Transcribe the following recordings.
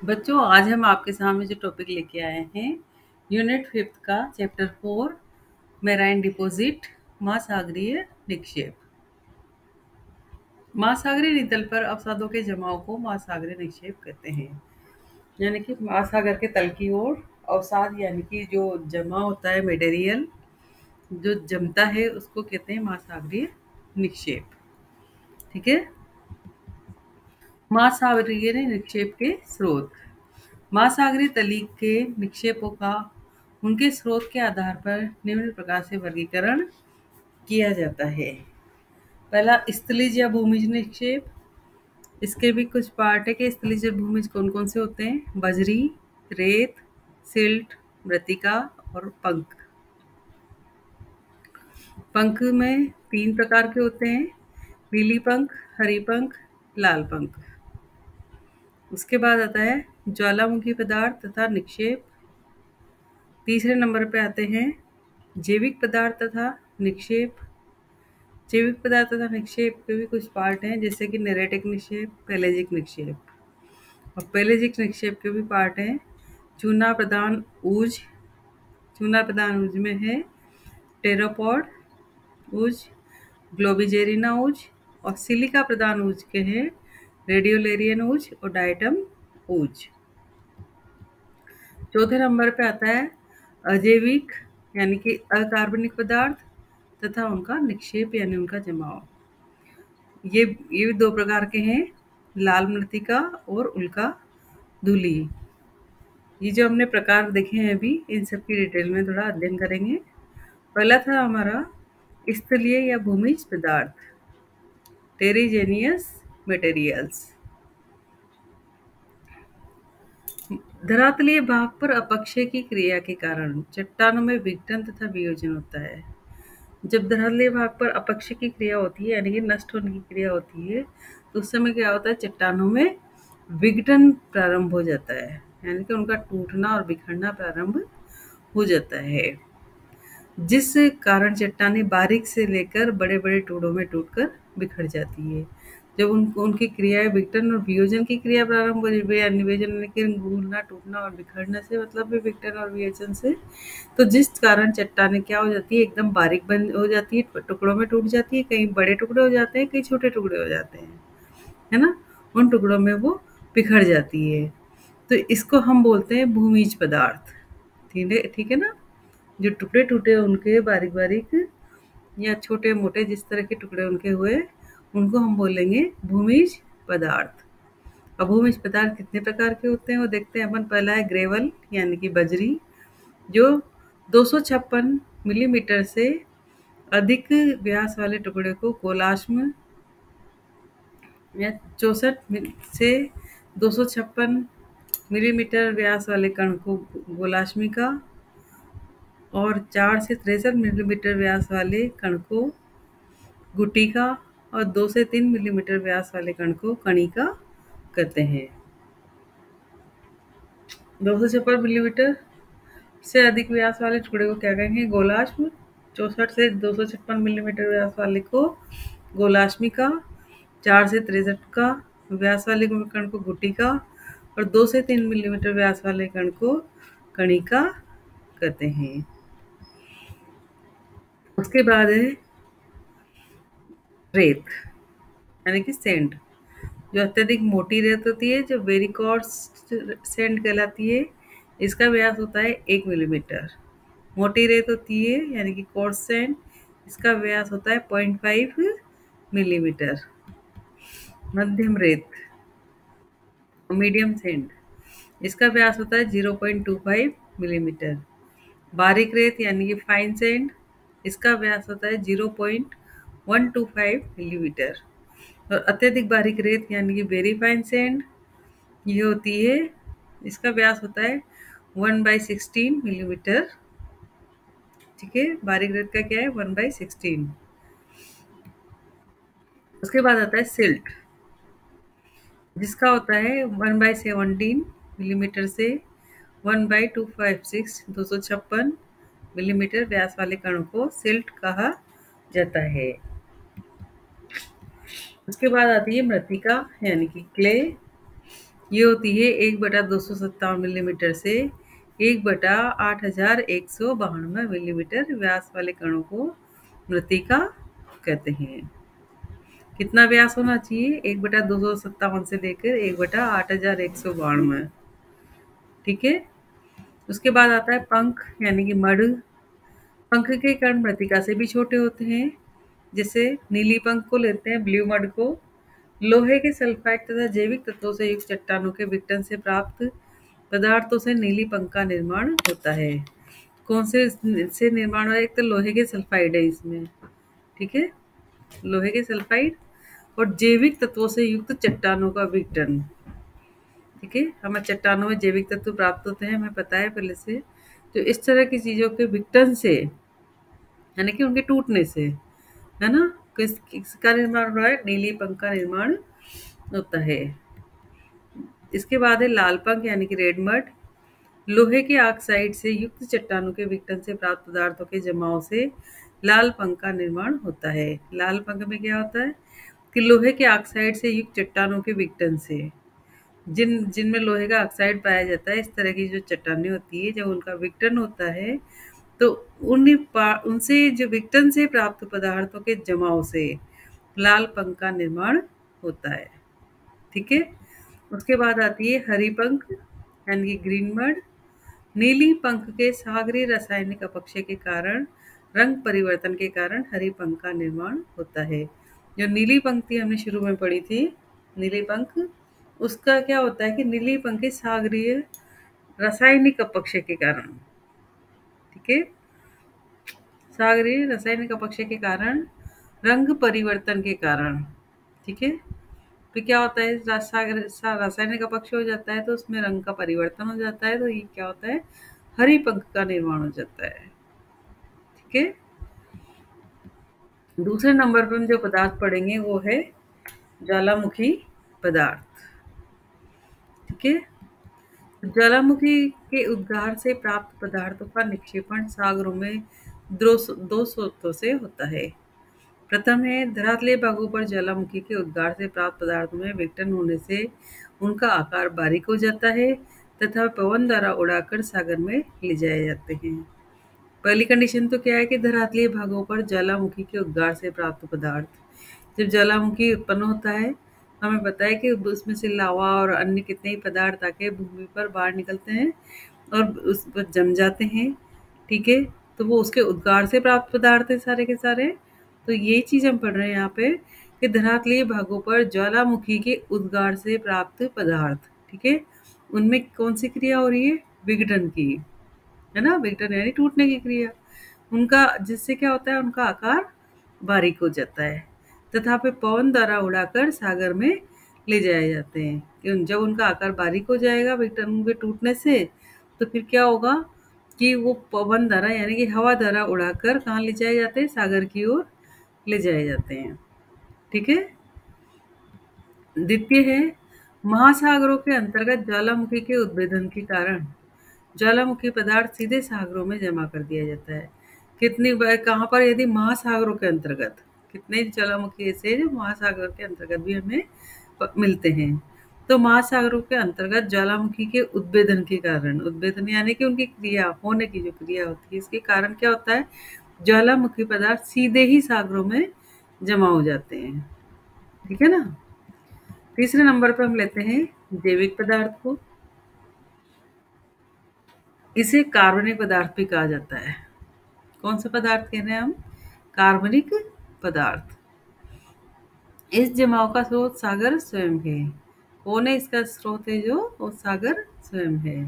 बच्चों, आज हम आपके सामने जो टॉपिक लेके आए हैं यूनिट 5 का चैप्टर 4 मेराइन डिपॉजिट महासागरीय निक्षेप। महासागरीय नितल पर अवसादों के जमाव को महासागरीय निक्षेप कहते हैं। यानी कि महासागर के तल की ओर अवसाद यानी कि जो जमा होता है मटेरियल जो जमता है उसको कहते हैं महासागरीय निक्षेप। ठीक है। महासागरीय निक्षेप के स्रोत। महासागरीय तली के निक्षेपों का उनके स्रोत के आधार पर निम्न प्रकार से वर्गीकरण किया जाता है। पहला, स्थलीज या भूमिज निक्षेप। इसके भी कुछ पार्ट है कि स्थलीज और भूमिज कौन कौन से होते हैं। बजरी, रेत, सिल्ट, मृत्तिका और पंख। पंख में 3 प्रकार के होते हैं, पीली पंख, हरी पंख, लाल पंख। उसके बाद आता है ज्वालामुखी पदार्थ तथा निक्षेप। तीसरे नंबर पे आते हैं जैविक पदार्थ तथा निक्षेप। जैविक पदार्थ तथा निक्षेप के भी कुछ पार्ट हैं, जैसे कि नेरेटिक निक्षेप, पेलेजिक निक्षेप। और पेलेजिक निक्षेप के भी पार्ट हैं चूना प्रधान ऊज। चूना प्रधान ऊज में है टेरोपॉड ऊज, ग्लोबिजेरिना ऊज, और सिलिका प्रधान ऊज के हैं रेडियोलेरियन ऊज और डायटम ऊज। चौथे नंबर पे आता है अजैविक यानी कि अकार्बनिक पदार्थ तथा उनका निक्षेप यानी उनका जमाव। ये भी 2 प्रकार के हैं, लाल मृत्तिका और उल्का धूलि। ये जो हमने प्रकार देखे हैं अभी, इन सब की डिटेल में थोड़ा अध्ययन करेंगे। पहला था हमारा स्थलीय या भूमिज पदार्थ, टेरिजेनियस मटेरियल्स। धरातलीय भाग पर अपक्षय की क्रिया के कारण चट्टानों में विघटन तथा वियोजन होता है। जब धरातलीय भाग पर अपक्षय की क्रिया होती है यानी कि नष्ट होने की क्रिया होती है, तो उस समय क्या होता है, चट्टानों में विघटन प्रारंभ हो जाता है, यानी कि उनका टूटना और बिखरना प्रारंभ हो जाता है, जिस कारण चट्टानें बारीक से लेकर बड़े बड़े टुकड़ों में टूटकर बिखर जाती है। जब उनकी क्रियाएं विघटन और वियोजन की क्रिया प्रारंभ हो जाए या निवेजन यानी कि घूलना, टूटना और बिखरने से मतलब है विघटन और वियोजन से, तो जिस कारण चट्टानें क्या हो जाती है, एकदम बारीक बन हो जाती है, टुकड़ों में टूट जाती है। कहीं बड़े टुकड़े हो जाते हैं, कहीं छोटे टुकड़े हो जाते हैं, है ना। उन टुकड़ों में वो बिखर जाती है, तो इसको हम बोलते हैं भूमिज पदार्थ। ठीक है ना। जो टुकड़े टूटे उनके बारीक बारीक या छोटे मोटे जिस तरह के टुकड़े उनके हुए, उनको हम बोलेंगे भूमिज पदार्थ। अब भूमिज पदार्थ कितने प्रकार के होते हैं वो देखते हैं अपन। पहला है ग्रेवल यानी कि बजरी, जो 256 मिलीमीटर से अधिक व्यास वाले टुकड़े को गोलाश्म या 64 से 256 मिलीमीटर व्यास वाले कण को गोलाश्मिका और 4 से 63 मिलीमीटर व्यास वाले कण को गुटिका और 2 से 3 मिलीमीटर व्यास वाले कण को कणिका कहते हैं। 256 मिलीमीटर से अधिक व्यास वाले टुकड़े को क्या कहेंगे, गोलाश्म। 64 से 256 मिलीमीटर व्यास वाले को गोलाश्मिका, 4 से 63 का व्यास वाले कण को गुटिका और 2 से 3 मिलीमीटर व्यास वाले कण को कणिका कहते हैं। उसके बाद है रेत यानी कि सैंड, जो अत्यधिक मोटी रेत होती है, जो वेरी कोर्स सैंड कहलाती है। इसका व्यास होता है 1 मिलीमीटर। मोटी रेत होती है यानी कि कोर्स सैंड, इसका व्यास होता है 0.5 मिलीमीटर। मध्यम रेत मीडियम सैंड, इसका व्यास होता है 0.25 मिलीमीटर। बारीक रेत यानी कि फाइन सैंड, इसका व्यास होता है 0.125 मिलीमीटर। और अत्यधिक बारीक रेत यानी कि वेरी फाइन सैंड, ये होती है, इसका व्यास होता है 1/16 मिलीमीटर। ठीक है, बारीक रेत का क्या है, 1/16। उसके बाद आता है सिल्ट, जिसका होता है 1/17 मिलीमीटर से 1/256 256 मिलीमीटर व्यास वाले कणों को सिल्ट कहा जाता है। उसके बाद आती है मृत्तिका यानी कि क्ले। ये होती है 1/257 मिलीमीटर से 1/8192 मिलीमीटर व्यास वाले कणों को मृत्तिका कहते हैं। कितना व्यास होना चाहिए? 1/257 से लेकर 1/8192। ठीक है। उसके बाद आता है पंख यानी कि मड। पंख के कण मृत्तिका से भी छोटे होते हैं। जैसे नीली पंख को लेते हैं, ब्लू मड को। लोहे के सल्फाइड तथा जैविक तत्वों से युक्त चट्टानों के विघटन से प्राप्त पदार्थों से नीली पंख का निर्माण होता है। कौन से निर्माण हो रहा है? एक तो लोहे के सल्फाइड है इसमें, ठीक है, लोहे के सल्फाइड और जैविक तत्वों से युक्त चट्टानों का विघटन। ठीक है, हमें चट्टानों में जैविक तत्व प्राप्त होते हैं, हमें पता है पहले से। तो इस तरह की चीजों के विघटन से, यानी कि उनके टूटने से, है ना, किसका निर्माण हो रहा है? नीली पंख का निर्माण होता है। इसके बाद है लाल पंख यानी कि रेड मड। लोहे के ऑक्साइड से युक्त चट्टानों के विघटन से प्राप्त पदार्थों के जमाव से लाल पंख का निर्माण होता है। लाल पंख में क्या होता है कि लोहे के ऑक्साइड से युक्त चट्टानों के विघटन से, जिनमें लोहे का ऑक्साइड पाया जाता है, इस तरह की जो चट्टानें होती है, जब उनका विघटन होता है तो उनसे जो विघटन से प्राप्त पदार्थों के जमाव से लाल पंख का निर्माण होता है। ठीक है। उसके बाद आती है हरी पंख यानी कि ग्रीन मड। नीली पंख के सागरीय रासायनिक अपक्षय के कारण, रंग परिवर्तन के कारण हरी पंख का निर्माण होता है। जो नीली पंक्ति हमने शुरू में पढ़ी थी, नीली पंख, उसका क्या होता है कि नीली पंख के सागरीय रासायनिक अपक्षय के कारण, ठीक है, सागरीय रासायनिक अपक्षय के कारण, रंग परिवर्तन के कारण, ठीक है, फिर क्या होता है, रासायनिक अपक्षय हो जाता है तो उसमें रंग का परिवर्तन हो जाता है, तो ये क्या होता है, हरी पंख का निर्माण हो जाता है। ठीक है। दूसरे नंबर पर हम जो पदार्थ पढ़ेंगे वो है ज्वालामुखी पदार्थ। ठीक है। ज्वालामुखी के उद्गार से प्राप्त पदार्थों का निक्षेपण सागरों में दो स्रोतों से होता है। प्रथम है धरातलीय भागों पर ज्वालामुखी के उद्गार से प्राप्त पदार्थों में विघटन होने से उनका आकार बारीक हो जाता है तथा पवन द्वारा उड़ाकर सागर में ले जाए जाते हैं। पहली कंडीशन तो क्या है कि धरातलीय भागों पर ज्वालामुखी के उद्गार से प्राप्त पदार्थ, जब ज्वालामुखी उत्पन्न होता है, हमें पता है कि उसमें से लावा और अन्य कितने ही पदार्थ आके भूमि पर बाहर निकलते हैं और उस पर जम जाते हैं। ठीक है, तो वो उसके उद्गार से प्राप्त पदार्थ है सारे के सारे। तो ये चीज हम पढ़ रहे हैं यहाँ पे कि धरातलीय भागों पर ज्वालामुखी के उद्गार से प्राप्त पदार्थ, ठीक है, उनमें कौन सी क्रिया हो रही है? विघटन की, है ना, विघटन यानी टूटने की क्रिया। उनका, जिससे क्या होता है, उनका आकार बारीक हो जाता है तथा फिर पवन द्वारा उड़ाकर सागर में ले जाए जाते हैं। जब उनका आकार बारीक हो जाएगा विघटन के टूटने से, तो फिर क्या होगा कि वो पवन द्वारा यानी कि हवा द्वारा उड़ाकर कहाँ ले जाए जाते हैं? सागर की ओर ले जाए जाते हैं। ठीक है। द्वितीय है महासागरों के अंतर्गत ज्वालामुखी के उद्भेदन के कारण ज्वालामुखी पदार्थ सीधे सागरों में जमा कर दिया जाता है। कहाँ पर? यदि महासागरों के अंतर्गत, कितने ज्वालामुखी ऐसे जो महासागर के अंतर्गत भी हमें मिलते हैं। तो महासागरों के अंतर्गत ज्वालामुखी के उद्भेदन के कारण, उद्भेदन यानी कि उनकी क्रिया होने की जो क्रिया होती है, इसके कारण क्या होता है, ज्वालामुखी पदार्थ सीधे ही सागरों में जमा हो जाते हैं। ठीक है ना। तीसरे नंबर पर हम लेते हैं जैविक पदार्थ को। इसे कार्बनिक पदार्थ भी कहा जाता है। कौन सा पदार्थ कह रहे हैं हम? कार्बनिक पदार्थ। इस जमाव का स्रोत सागर स्वयं है। कौन है इसका स्रोत? है जो वो सागर स्वयं है।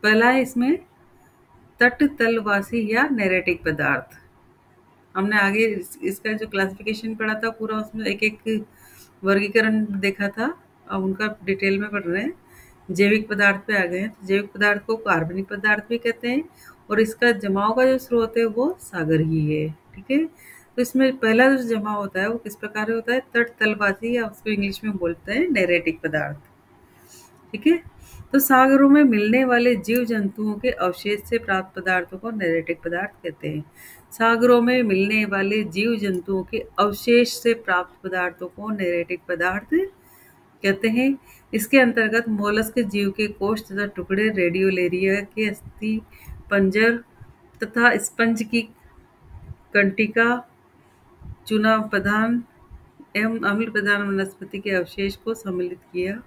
पहला है इसमें तट तलवासी या नेरेटिक पदार्थ। हमने आगे इसका जो क्लासिफिकेशन पढ़ा था पूरा, उसमें एक एक वर्गीकरण देखा था, अब उनका डिटेल में पढ़ रहे हैं। जैविक पदार्थ पे आ गए हैं। तो जैविक पदार्थ को कार्बनिक पदार्थ भी कहते हैं और इसका जमाव का जो स्रोत है वो सागर ही है। ठीक है। तो इसमें पहला जो जमा होता है वो किस प्रकार होता है? तट तलवासी, या उसको इंग्लिश में बोलते हैं नेरेटिक पदार्थ। ठीक है। तो सागरों में मिलने वाले जीव जंतुओं के अवशेष से प्राप्त पदार्थों को नेरेटिक पदार्थ कहते हैं। सागरों में मिलने वाले जीव जंतुओं के अवशेष से प्राप्त पदार्थों को नेरेटिक पदार्थ कहते हैं। इसके अंतर्गत मोलस्क जीव के कोश तथा टुकड़े, रेडियोलेरिया के अस्थि पंजर तथा स्पंज की कंटिका, चूना प्रधान एवं अम्ल प्रधान वनस्पति के अवशेष को सम्मिलित किया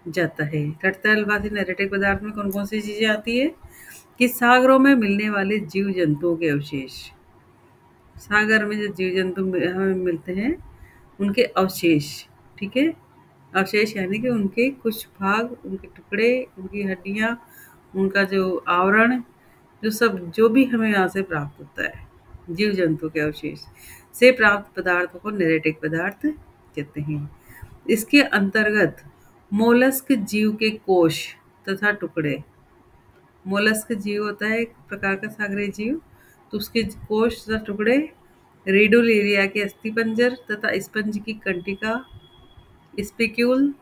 जाता है। टट्टालवासी नैरेटिक पदार्थ में कौन कौन सी चीजें आती है कि सागरों में मिलने वाले जीव जंतुओं के अवशेष, सागर में जो जीव जंतु हमें मिलते हैं उनके अवशेष, ठीक है। अवशेष यानी कि उनके कुछ भाग, उनके टुकड़े, उनकी हड्डियां, उनका जो आवरण, जो सब जो भी हमें यहाँ से प्राप्त होता है जीव जंतु के अवशेष से प्राप्त पदार्थों को नैरेटिक पदार्थ कहते हैं। इसके अंतर्गत मोलस्क जीव के कोश तथा टुकड़े, मोलस्क जीव होता है एक प्रकार का सागरीय जीव, तो उसके कोश तथा टुकड़े, रेडियोलेरिया के अस्थिपंजर तथा स्पंज की कंटिका, स्पिक्यूल,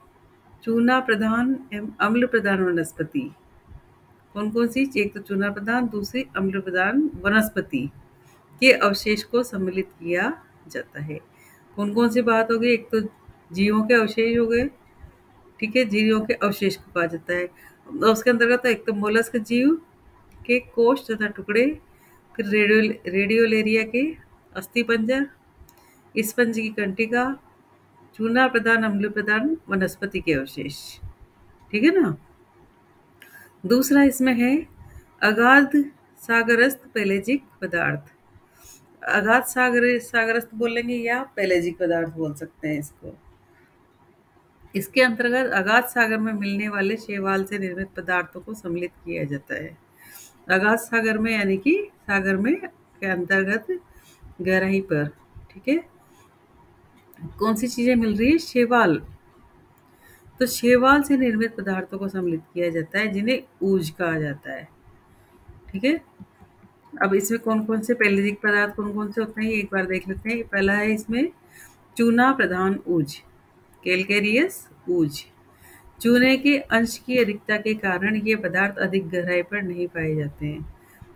चूना प्रधान एवं अम्ल प्रधान वनस्पति, कौन कौन सी, एक तो चूना प्रधान, दूसरी अम्ल प्रधान वनस्पति के अवशेष को सम्मिलित किया जाता है। कौन कौन सी बात हो गई, एक तो जीवों के अवशेष हो गए, ठीक है, जीवों के अवशेष को कहा जाता है। उसके अंतर्गत एक तो मोलस्क जीव के कोश तथा टुकड़े, फिर रेडियोलेरिया के अस्थिपंजर, स्पंज की कंटिका, चूना प्रधान अम्ल प्रधान वनस्पति के अवशेष, ठीक है ना। दूसरा इसमें है अगाध सागरस्थ पेलेजिक पदार्थ। अगाध सागरस्थ बोलेंगे या पेलेजिक पदार्थ बोल सकते हैं इसको। इसके अंतर्गत अगाध सागर में मिलने वाले शैवाल से निर्मित पदार्थों को सम्मिलित किया जाता है। अगाध सागर में यानी कि सागर में के अंतर्गत गहराई पर, ठीक है, कौन सी चीजें मिल रही है, शैवाल, तो शैवाल से निर्मित पदार्थों को सम्मिलित किया जाता है जिन्हें ऊज कहा जाता है, ठीक है। अब इसमें कौन कौन से पेलेजिक पदार्थ कौन कौन से होते हैं एक बार देख लेते हैं। पहला है इसमें चूना प्रधान ऊज, कैलकेरियस ऊज। चूने के अंश की अधिकता के कारण ये पदार्थ अधिक गहराई पर नहीं पाए जाते हैं,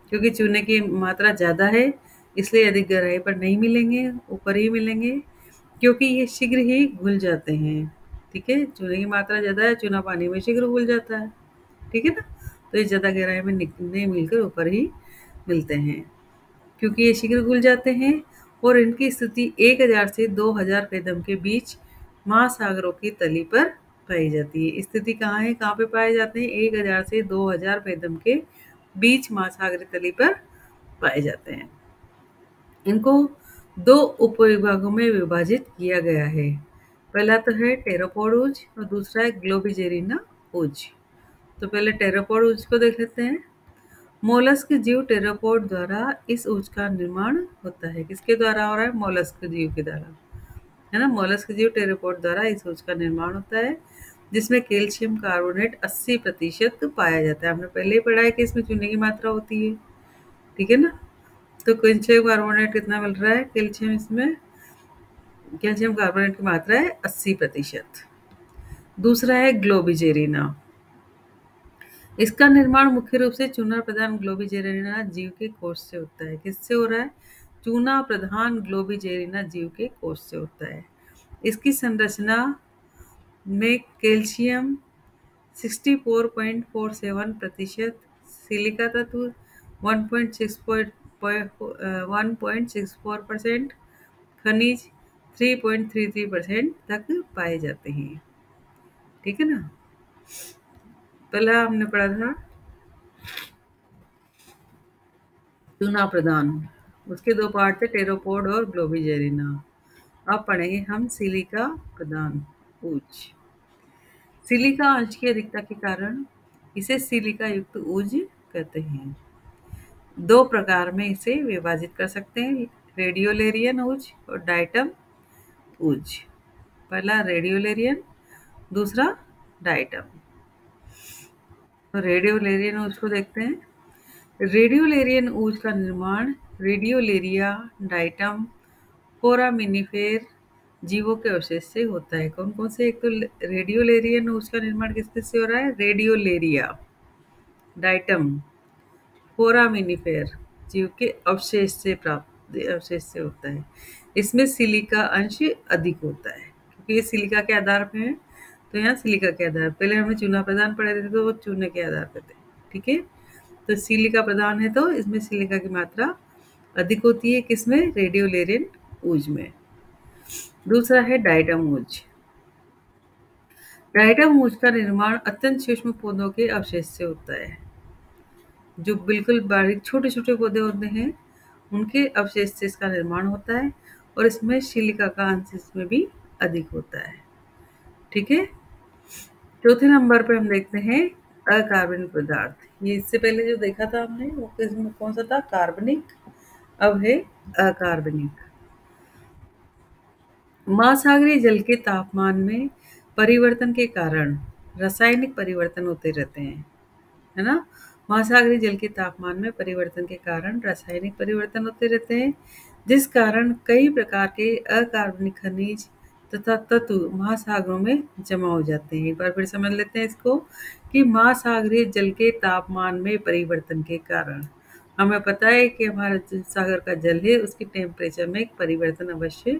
क्योंकि चूने की मात्रा ज़्यादा है इसलिए अधिक गहराई पर नहीं मिलेंगे, ऊपर ही मिलेंगे, क्योंकि ये शीघ्र ही घुल जाते हैं, ठीक है। चूने की मात्रा ज़्यादा है, चूना पानी में शीघ्र घुल जाता है, ठीक है ना, तो ये ज़्यादा गहराई में नहीं मिलकर ऊपर ही मिलते हैं, क्योंकि ये शीघ्र घुल जाते हैं और इनकी स्थिति 1000 से 2000 कदम के बीच महासागरों की तली पर पाई जाती है। स्थिति कहाँ है, कहाँ पे पाए जाते हैं, 1000 से 2000 कदम के बीच महासागरीय तली पर पाए जाते हैं। इनको 2 उपविभागों में विभाजित किया गया है। पहला तो है टेरोपोड ऊज और दूसरा है ग्लोबिजेरिना ऊज। तो पहले टेरोपोड ऊज को देख लेते हैं। मोलस्क जीव टेरोपोड द्वारा इस ऊज का निर्माण होता है। किसके द्वारा हो रहा है, मोलस्क जीव के द्वारा, है ना। मोलस्क जीव टेरोपोड द्वारा इस ऊज का निर्माण होता है जिसमें कैल्शियम कार्बोनेट 80% पाया जाता है। हमने पहले ही पढ़ा है कि इसमें चूने की मात्रा होती है, ठीक है ना। तो कैल्शियम कार्बोनेट कितना मिल रहा है, कैल्शियम इसमें कैल्शियम कार्बोनेट की मात्रा है 80%। दूसरा है ग्लोबिजेरिना। इसका निर्माण मुख्य रूप से चूना प्रधान ग्लोबिजेरिना जीव के कोश से होता है। किससे हो रहा है, चूना प्रधान ग्लोबिजेरिना जीव के कोश से होता है। इसकी संरचना में कैल्शियम 64.47%, सिलिका तत्व 1.64%, खनिज 3.33% तक पाए जाते हैं, ठीक है ना। पहला हमने पढ़ा था चूना प्रधान, उसके 2 पार्ट थे, टेरोपोड और ग्लोबिजेरिना। अब पढ़ेंगे हम सिलिका प्रधान ऊज। सिलिका अंश की अधिकता के कारण इसे सिलिका युक्त ऊज कहते हैं। 2 प्रकार में इसे विभाजित कर सकते हैं, रेडियोलेरियन ऊज और डाइटम ऊज। पहला रेडियोलेरियन, दूसरा डाइटम। तो रेडियोलेरियन ऊज को देखते हैं। रेडियोलेरियन ऊज का निर्माण रेडियोलेरिया, डाइटम, फोरामिनिफेर जीवों के अवशेष से होता है। कौन कौन से, एक तो रेडियोलेरियन ऊज का निर्माण किस से हो रहा है, रेडियोलेरिया, डाइटम, फोरामिनिफेर जीव के अवशेष से होता है। इसमें सिलिका अंश अधिक होता है क्योंकि ये सिलिका के आधार पे है, तो यहाँ सिलिका के आधार, पहले हमें चूना प्रदान पढ़े थे तो वो चूने के आधार पर थे। ठीक है, तो सिलिका प्रदान है तो इसमें सिलिका की मात्रा अधिक होती है, किसमें? रेडियोलेरियन ऊज में। दूसरा है डाइटम ऊज। डाइटम ऊज का निर्माण अत्यंत सूक्ष्म पौधों के अवशेष से होता है। जो बिल्कुल बारीक छोटे छोटे पौधे होते हैं उनके अवशेष से इसका निर्माण होता है और इसमें सिलिका का अंश इसमें भी अधिक होता है। ठीक है, चौथे नंबर पे हम देखते हैं अकार्बनिक पदार्थ। ये इससे पहले जो देखा था हमने वो किसमें कौन सा था? कार्बनिक। अब है अकार्बनिक। महासागरीय जल के तापमान में परिवर्तन के कारण रासायनिक परिवर्तन होते रहते हैं, है ना? महासागरीय जल के तापमान में परिवर्तन के कारण रासायनिक परिवर्तन होते रहते हैं, जिस कारण कई प्रकार के अकार्बनिक खनिज तथा तत्व महासागरों में जमा हो जाते हैं। एक बार फिर समझ लेते हैं इसको कि महासागरीय जल के तापमान में परिवर्तन के कारण हमें पता है कि हमारा जो सागर का जल है उसकी टेम्परेचर में एक परिवर्तन अवश्य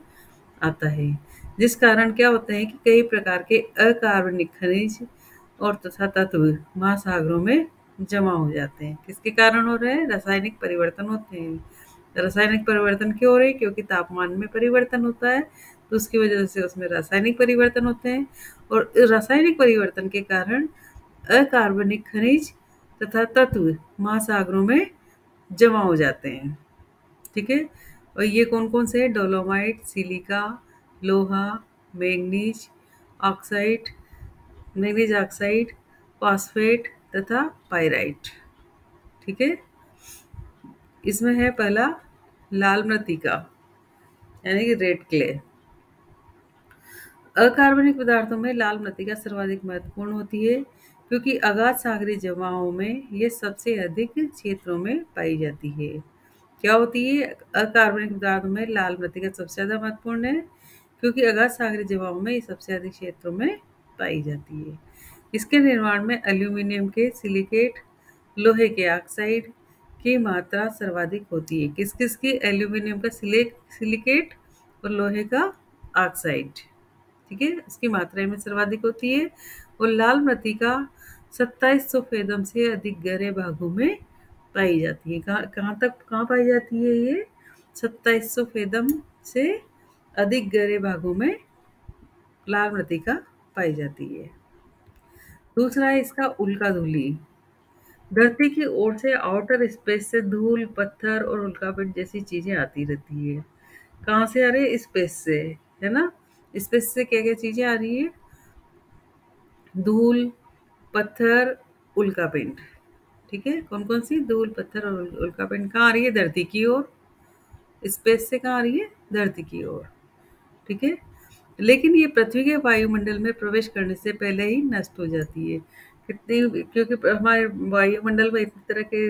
आता है, जिस कारण क्या होता है कि कई प्रकार के अकार्बनिक खनिज और तथा तत्व महासागरों में जमा हो जाते हैं। किसके कारण हो रहे हैं? रासायनिक परिवर्तन होते हैं। रासायनिक परिवर्तन क्यों हो रहे हैं? क्योंकि तापमान में परिवर्तन होता है तो उसकी वजह से उसमें रासायनिक परिवर्तन होते हैं और रासायनिक परिवर्तन के कारण अकार्बनिक खनिज तथा तत्व महासागरों में जमा हो जाते हैं। ठीक है, और ये कौन कौन से हैं? डोलोमाइट, सिलिका, लोहा, manganese oxide, manganese oxide, phosphate तथा पाइराइट। ठीक है, इसमें है पहला लाल मृत्तिका यानी कि रेड क्ले। अकार्बनिक पदार्थों में लाल मृत्तिका सर्वाधिक महत्वपूर्ण होती है क्योंकि अगाध सागरीय जमाओं में ये सबसे अधिक क्षेत्रों में पाई जाती है। क्या होती है? अकार्बनिक पदार्थों में लाल मृत्तिका सबसे ज़्यादा महत्वपूर्ण है क्योंकि अगाध सागरीय जमाओं में ये सबसे अधिक क्षेत्रों में पाई जाती है। इसके निर्माण में एल्यूमिनियम के सिलिकेट, लोहे के ऑक्साइड की मात्रा सर्वाधिक होती है। किस किस की? एल्यूमिनियम का सिलिकेट और लोहे का ऑक्साइड। ठीक है, इसकी मात्रा में सर्वाधिक होती है। और लाल मृत्तिका 2700 फेदम से अधिक गहरे भागों में पाई जाती है। कहाँ पाई जाती है ये? 2700 फेदम से अधिक गहरे भागों में लाल मृत्तिका पाई जाती है। दूसरा है इसका उल्का धूलि। धरती की ओर से आउटर स्पेस से धूल, पत्थर और उल्कापिंड जैसी चीजें आती रहती है। कहाँ से आ रही है? स्पेस से, है ना? स्पेस से क्या क्या चीजें आ रही है? धूल, पत्थर, उल्कापिंड। ठीक है, कौन कौन सी? धूल, पत्थर और उल्कापिंड। कहाँ आ रही है? धरती की ओर। स्पेस से कहाँ आ रही है? धरती की ओर। ठीक है, लेकिन ये पृथ्वी के वायुमंडल में प्रवेश करने से पहले ही नष्ट हो जाती है। कितनी? क्योंकि हमारे वायुमंडल में इतनी तरह के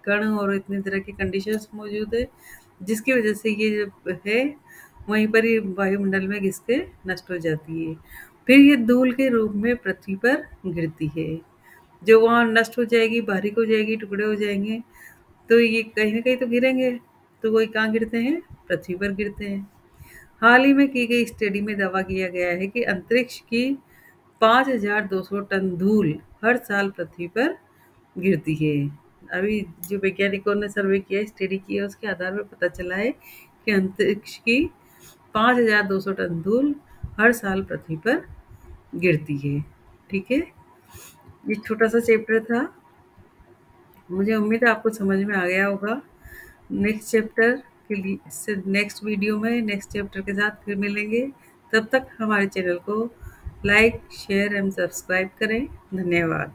कण और इतनी तरह की कंडीशंस मौजूद है जिसकी वजह से ये जो है वहीं पर ही वायुमंडल में घिस के नष्ट हो जाती है। फिर ये धूल के रूप में पृथ्वी पर गिरती है। जो वहाँ नष्ट हो जाएगी, बारीक हो जाएगी, टुकड़े हो जाएंगे तो ये कहीं ना कहीं तो गिरेंगे। तो वही कहाँ गिरते हैं? पृथ्वी पर गिरते हैं। हाल ही में की गई स्टडी में दावा किया गया है कि अंतरिक्ष की 5200 टन धूल हर साल पृथ्वी पर गिरती है। अभी जो वैज्ञानिकों ने सर्वे किया, स्टडी किया, उसके आधार पर पता चला है कि अंतरिक्ष की 5200 टन धूल हर साल पृथ्वी पर गिरती है। ठीक है, ये छोटा सा चैप्टर था। मुझे उम्मीद है आपको समझ में आ गया होगा। नेक्स्ट चैप्टर के लिए से नेक्स्ट वीडियो में नेक्स्ट चैप्टर के साथ फिर मिलेंगे। तब तक हमारे चैनल को लाइक, शेयर एवं सब्सक्राइब करें। धन्यवाद।